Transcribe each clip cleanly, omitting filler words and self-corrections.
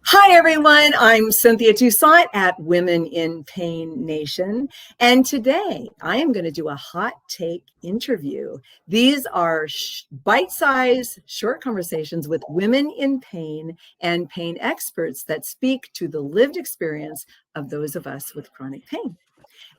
Hi, everyone. I'm Cynthia Toussaint at Women in Pain Nation. And today I am going to do a hot take interview. These are bite-sized short conversations with women in pain and pain experts that speak to the lived experience of those of us with chronic pain.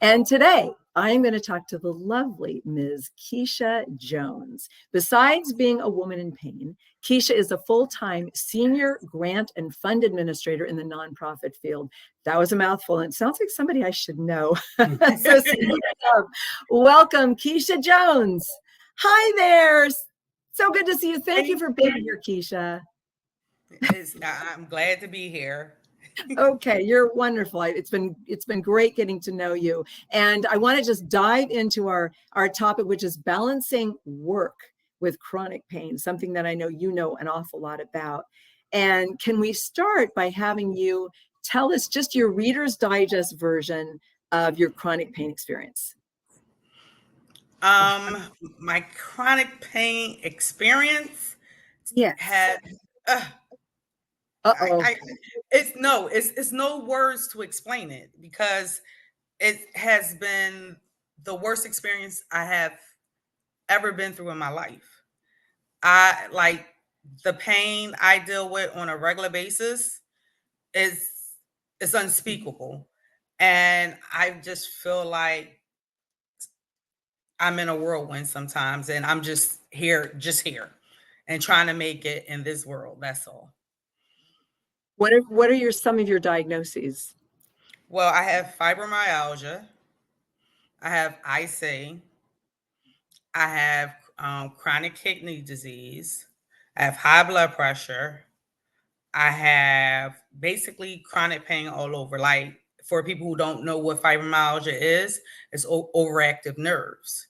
And today, I'm going to talk to the lovely Ms. Keshia Jones. Besides being a woman in pain, Keshia is a full-time senior grant and fund administrator in the nonprofit field. That was a mouthful, and it sounds like somebody I should know. So, welcome, Keshia Jones. Hi there. So good to see you. Thank you for being here, Keshia. I'm glad to be here. Okay, you're wonderful. It's been great getting to know you. And I want to just dive into our topic, which is balancing work with chronic pain, something that I know you know an awful lot about. And can we start by having you tell us just your Reader's Digest version of your chronic pain experience? My chronic pain experience had it's no words to explain it because it has been the worst experience I have ever been through in my life. I like the pain I deal with on a regular basis is unspeakable. And I just feel like I'm in a whirlwind sometimes and I'm just here and trying to make it in this world. That's all. What are some of your diagnoses? Well, I have fibromyalgia. I have IC. I have chronic kidney disease. I have high blood pressure. I have basically chronic pain all over. Like for people who don't know what fibromyalgia is, it's overactive nerves.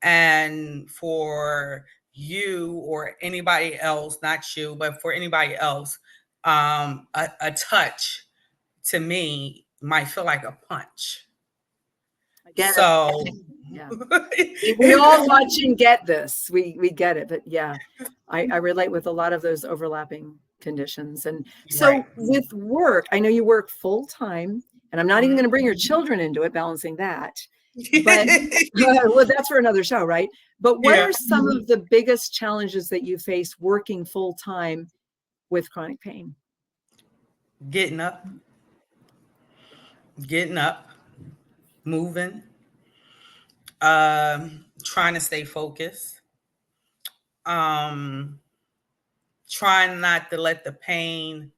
And for you or anybody else, not you, but for anybody else, a touch to me might feel like a punch. I get So it. Yeah. We all watch and get this. We get it. But yeah, I relate with a lot of those overlapping conditions. And so right. with work, I know you work full time, and I'm not even going to bring your children into it, balancing that. But well, that's for another show, right? But what are some of the biggest challenges that you face working full time with chronic pain? Getting up, moving, trying to stay focused, um, trying not to let the pain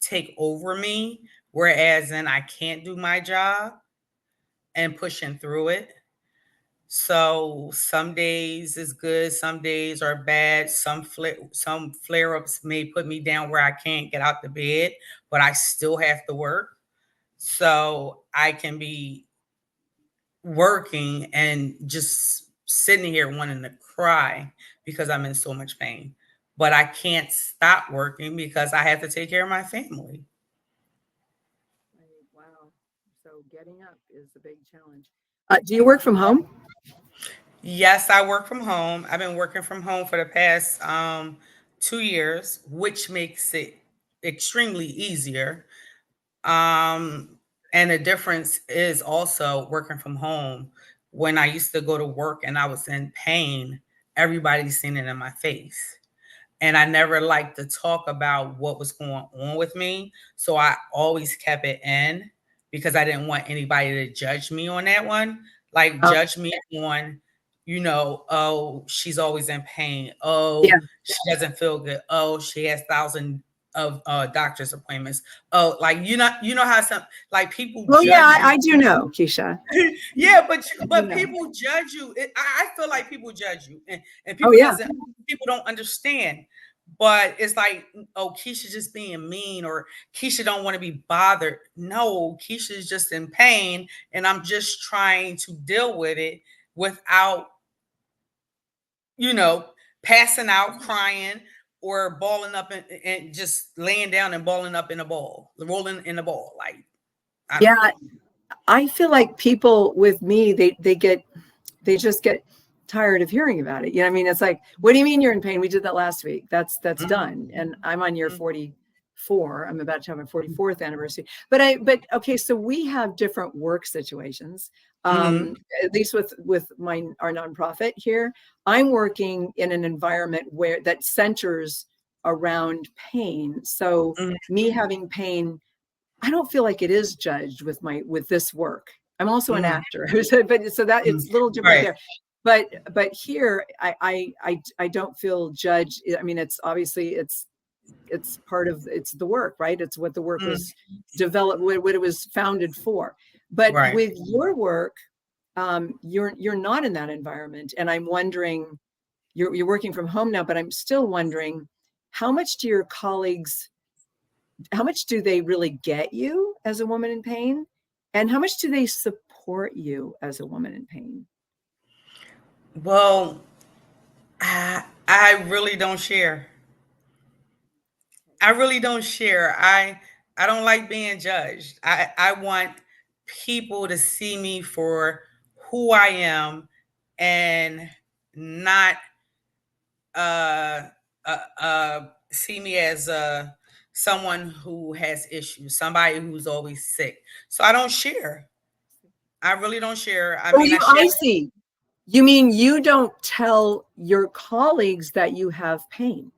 take over me, whereas then I can't do my job and pushing through it. So some days is good, some days are bad. Some flare ups may put me down where I can't get out the bed, but I still have to work. So I can be working and just sitting here wanting to cry because I'm in so much pain. But I can't stop working because I have to take care of my family. Wow. So getting up is a big challenge. Do you work from home? Yes, I work from home. I've been working from home for the past 2 years, which makes it extremely easier. Um, and the difference is also working from home. When I used to go to work and I was in pain, everybody's seen it in my face. And I never liked to talk about what was going on with me. So I always kept it in because I didn't want anybody to judge me on that one. Like judge me on, oh, she's always in pain. Oh, Yeah. she doesn't feel good. Oh, she has thousands of doctor's appointments. Oh, like you know how some like people Well, judge yeah, you. I do know, Keshia. Yeah, but people judge you. I feel like people judge you, and Oh, people yeah. people don't understand. But it's like, oh, Keshia just being mean, or Keshia don't want to be bothered. No, Keshia is just in pain, and I'm just trying to deal with it without, passing out, crying, or balling up and just laying down and balling up in a ball, rolling in a ball. Like, Yeah, I feel like people with me, they just get tired of hearing about it. You know what I mean? It's like, what do you mean you're in pain? We did that last week. That's done. And I'm on year 45 44. I'm about to have my 44th anniversary. But okay, so we have different work situations. At least with our nonprofit here, I'm working in an environment where that centers around pain. So me having pain, I don't feel like it is judged with this work. I'm also an actor, but so that it's a little different there. But here, I don't feel judged. I mean, it's obviously it's part of it's the work, right? It's what the work was developed, what it was founded for. But with your work, you're not in that environment, and I'm wondering, you're working from home now, but I'm still wondering, how much do your colleagues, how much do they really get you as a woman in pain, and how much do they support you as a woman in pain? Well, I really don't share. I really don't share. I don't like being judged. I want people to see me for who I am and not uh see me as someone who has issues, somebody who's always sick. So I don't share. I really don't share. I mean, I see. You mean you don't tell your colleagues that you have pain?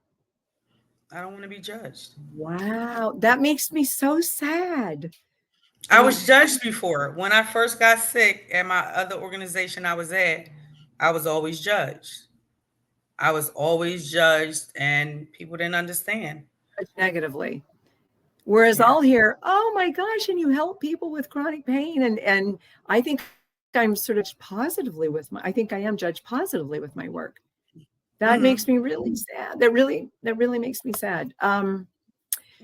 I don't want to be judged. Wow, that makes me so sad. I was judged before. When I first got sick at my other organization I was at, I was always judged. I was always judged, and people didn't understand. Negatively. Whereas Yeah. I'll hear, oh my gosh, and you help people with chronic pain. And I think I'm sort of positively I think I am judged positively with my work. That makes me really sad. That really makes me sad.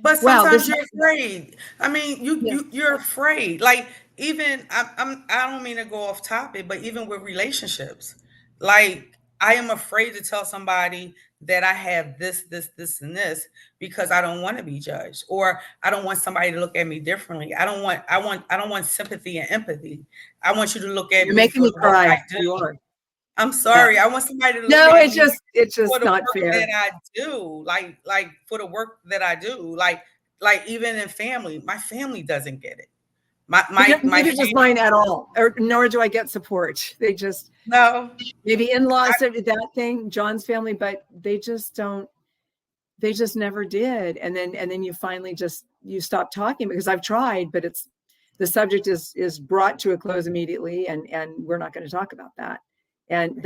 But Wow, sometimes you're afraid. I mean, you're afraid. Like, even I don't mean to go off topic, but even with relationships, like, I am afraid to tell somebody that I have this, and this, because I don't want to be judged, or I don't want somebody to look at me differently. I don't want sympathy and empathy. I want you to look at you're me making for me the work cry. I You do. are. I'm Yeah. sorry. I want somebody to look No, at it's me just for the not work fair. that I do, like for the work that I do, like even in family, my family doesn't get it. My Neither does family, mine at all, or nor do I get support. They just, no. maybe in-laws, that thing, John's family, but they just don't, they just never did. And then you finally you stop talking, because I've tried, but the subject is brought to a close immediately, and we're not going to talk about that. And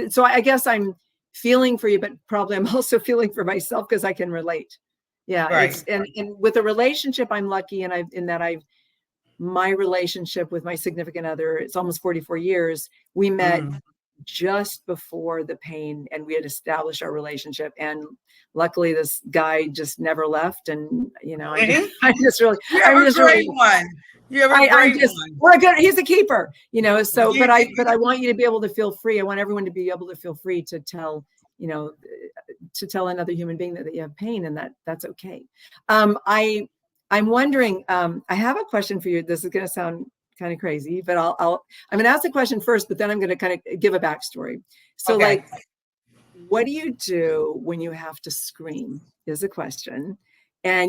so I guess I'm feeling for you, but probably I'm also feeling for myself, because I can relate. Yeah. Right. And with a relationship, I'm lucky, and my relationship with my significant other, it's almost 44 years. We met just before the pain, and we had established our relationship, and luckily this guy just never left. And I just really, You have a great one. You have a great one. we're good, he's a keeper, so but I want you to be able to feel free. I want everyone to be able to feel free to tell, to tell another human being that you have pain, and that's okay. I'm wondering, I have a question for you. This is going to sound kind of crazy, but I'm going to ask the question first, but then I'm going to kind of give a backstory. So, like, what do you do when you have to scream, is a question. And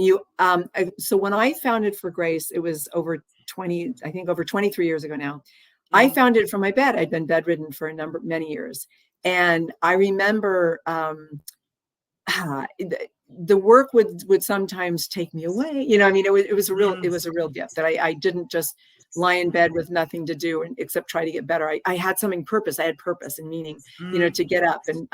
so when I founded For Grace, it was over 23 years ago now. I found it from my bed. I'd been bedridden for many years. And I remember, the work would sometimes take me away. I mean, it was a real gift that I didn't just lie in bed with nothing to do except try to get better. I had something purpose. I had purpose and meaning, to get up. And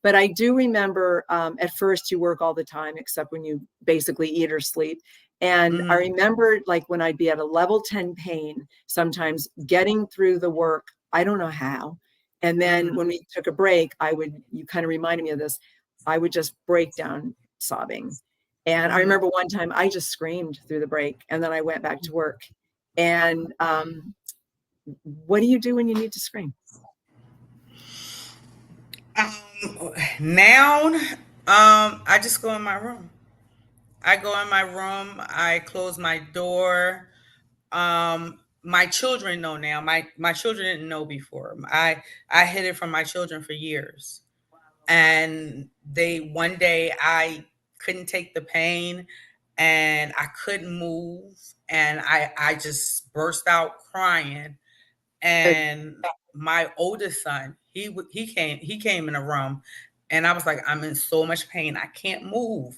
but I do remember, at first you work all the time except when you basically eat or sleep. And I remember, like, when I'd be at a level 10 pain, sometimes getting through the work, I don't know how. And then when we took a break, you kind of reminded me of this, I would just break down sobbing. And I remember one time I just screamed through the break, and then I went back to work. And what do you do when you need to scream? Now, I just go in my room. I go in my room. I close my door. My children know now. My children didn't know before. I hid it from my children for years. And one day I couldn't take the pain and I couldn't move. And I just burst out crying. And my oldest son, he came in the room, and I was like, I'm in so much pain, I can't move.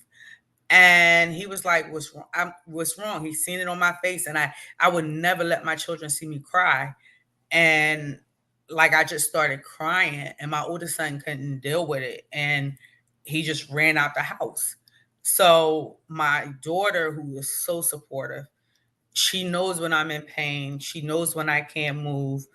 And he was like, what's wrong? What's wrong? He's seen it on my face. And I would never let my children see me cry. And like, I just started crying, and my oldest son couldn't deal with it. And he just ran out the house. So my daughter, who is so supportive, she knows when I'm in pain. She knows when I can't move.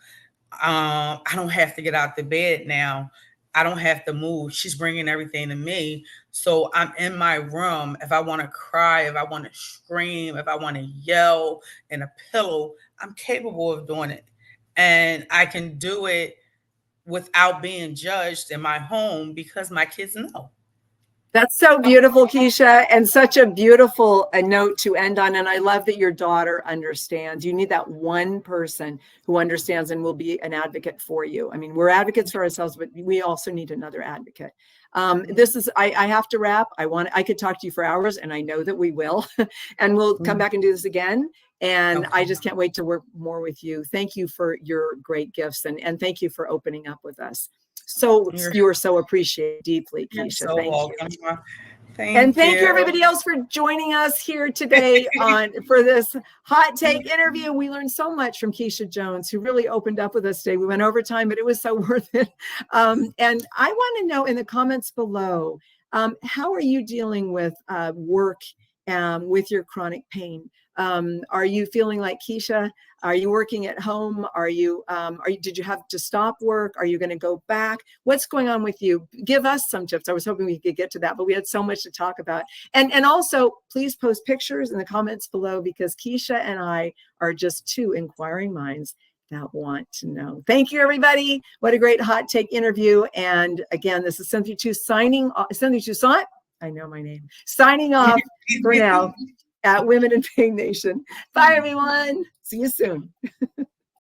I don't have to get out the bed now. I don't have to move. She's bringing everything to me. So I'm in my room. If I want to cry, if I want to scream, if I want to yell in a pillow, I'm capable of doing it. And I can do it without being judged in my home because my kids know. That's so beautiful, Keshia, and such a beautiful note to end on. And I love that your daughter understands. You need that one person who understands and will be an advocate for you. I mean, we're advocates for ourselves, but we also need another advocate. This is, I have to wrap. I could talk to you for hours, and I know that we will, and we'll come back and do this again. And I just can't wait to work more with you. Thank you for your great gifts, and thank you for opening up with us. So you are so appreciated deeply, Keshia. So thank welcome. you. Thank you everybody else for joining us here today for this hot take interview. We learned so much from Keshia Jones, who really opened up with us today. We went over time, but it was so worth it. And I want to know in the comments below, how are you dealing with work with your chronic pain? Are you feeling like Keshia? Are you working at home? Did you have to stop work? Are you going to go back? What's going on with you? Give us some tips. I was hoping we could get to that, but we had so much to talk about. And also, please post pictures in the comments below, because Keshia and I are just two inquiring minds that want to know. Thank you, everybody. What a great hot take interview. And again, this is Cynthia Toussaint. I know my name. Signing off for now at Women in Pain Nation. Bye, everyone. See you soon.